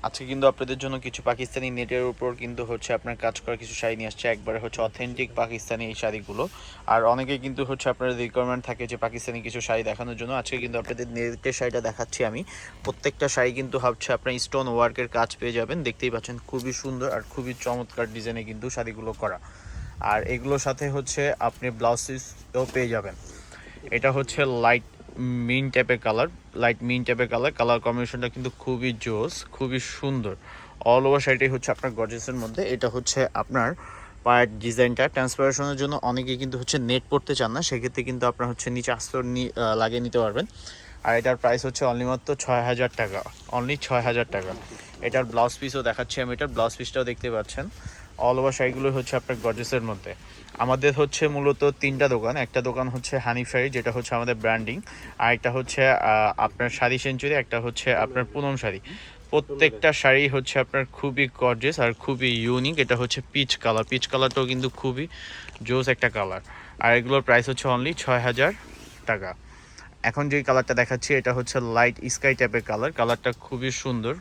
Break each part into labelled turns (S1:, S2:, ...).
S1: আজকে কিন্তু আপনাদের জন্য কিছু পাকিস্তানি নেটের উপর কিন্তু হচ্ছে আপনার কাজ করা কিছু শাড়ি নিয়ে আসছে, একবারে হচ্ছে অথেন্টিক পাকিস্তানি এই শাড়িগুলো। আর অনেকে কিন্তু হচ্ছে আপনার রিকোয়ারমেন্ট থাকে যে পাকিস্তানি কিছু শাড়ি দেখানোর জন্য। আজকে কিন্তু আপনাদের নেটের শাড়িটা দেখাচ্ছি আমি। প্রত্যেকটা শাড়ি কিন্তু হচ্ছে আপনার স্টোন ওয়ার্কের কাজ পেয়ে যাবেন, দেখতেই পাচ্ছেন খুবই সুন্দর আর খুবই চমৎকার ডিজাইনে কিন্তু শাড়িগুলো করা। আর এগুলোর সাথে হচ্ছে আপনি ব্লাউজ পিসও পেয়ে যাবেন। এটা হচ্ছে লাইট মিন টাইপের কালার কম্বিনেশনটা কিন্তু খুবই জোস, খুবই সুন্দর। অল ওভার শাড়িটাই হচ্ছে আপনার গর্জিয়াসের মধ্যে। এটা হচ্ছে আপনার পায়ের ডিজাইনটা ট্রান্সপারেশনের জন্য অনেকেই কিন্তু হচ্ছে নেট পড়তে চান না, সেক্ষেত্রে কিন্তু আপনার হচ্ছে নিচে আস্তর লাগিয়ে নিতে পারবেন। আর এটার প্রাইস হচ্ছে অনলি মাত্র ৬,০০০ টাকা, অনলি ৬,০০০ টাকা। এটার ব্লাউজ পিসও দেখাচ্ছি আমি, এটার ব্লাউজ পিসটাও দেখতে পাচ্ছেন। অল ওভার শাড়িগুলো হচ্ছে আপনার গর্জিয়াসের মধ্যে। আমাদের হচ্ছে মূলত তিনটা দোকান। একটা দোকান হচ্ছে হানিফ শাড়ি, যেটা হচ্ছে আমাদের ব্র্যান্ডিং। আর একটা হচ্ছে আপনার শাড়ি সেঞ্চুরি, একটা হচ্ছে আপনার পুনম শাড়ি। প্রত্যেকটা শাড়ি হচ্ছে আপনার খুবই গর্জিয়াস আর খুবই ইউনিক। এটা হচ্ছে পিচ কালারটাও কিন্তু খুবই জোস একটা কালার। আর এগুলোর প্রাইস হচ্ছে অনলি ৬,০০০ টাকা। এখন যে কালারটা দেখাচ্ছি এটা হচ্ছে লাইট স্কাই টাইপের কালারটা খুবই সুন্দর।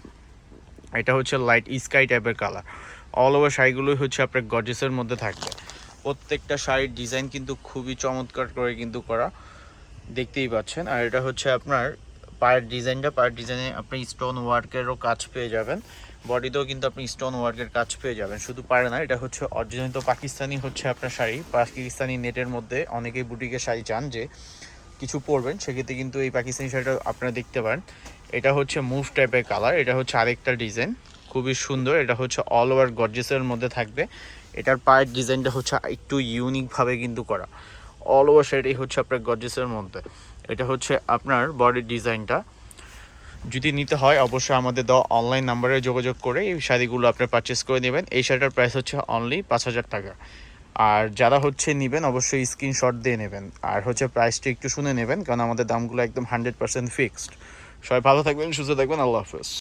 S1: এটা হচ্ছে লাইট স্কাই টাইপের কালার। অল ওভার শাড়িগুলোই হচ্ছে আপনার গর্জিয়াসের মধ্যে থাকবে। প্রত্যেকটা শাড়ির ডিজাইন কিন্তু খুবই চমৎকার করে কিন্তু করা, দেখতেই পাচ্ছেন। আর এটা হচ্ছে আপনার পায়ের ডিজাইনে আপনি স্টোন ওয়ার্কেরও কাজ পেয়ে যাবেন। বডিতেও কিন্তু আপনি স্টোন ওয়ার্কের কাজ পেয়ে যাবেন। শুধু পায়ে না, এটা হচ্ছে অরিজিনাল তো পাকিস্তানি হচ্ছে আপনার শাড়ি। পাকিস্তানি নেটের মধ্যে অনেকেই বুটিকের শাড়ি চান যে কিছু পরবেন, সেক্ষেত্রে কিন্তু এই পাকিস্তানি শাড়িটা আপনারা দেখতে পারেন। এটা হচ্ছে মুভ টাইপের কালার, এটা হচ্ছে আরেকটা ডিজাইন, খুবই সুন্দর। এটা হচ্ছে অল ওভার গর্জিয়াসের মধ্যে থাকবে। এটার পায়ের ডিজাইনটা হচ্ছে একটু ইউনিকভাবে কিন্তু করা। অল ওভার শাড়ি হচ্ছে আপনার গর্জিয়াসের মধ্যে। এটা হচ্ছে আপনার বডির ডিজাইনটা। যদি নিতে হয় অবশ্যই আমাদের দেওয়া অনলাইন নাম্বারে যোগাযোগ করে এই শাড়িগুলো আপনি পারচেস করে নেবেন। এই শাড়িটার প্রাইস হচ্ছে অনলি ৫,০০০ টাকা। আর যারা হচ্ছে নেবেন অবশ্যই স্ক্রিনশট দিয়ে নেবেন, আর হচ্ছে প্রাইসটা একটু শুনে নেবেন, কারণ আমাদের দামগুলো একদম 100% ফিক্সড। সবাই ভালো থাকবেন, সুস্থ থাকবেন, আল্লাহ হাফেজ।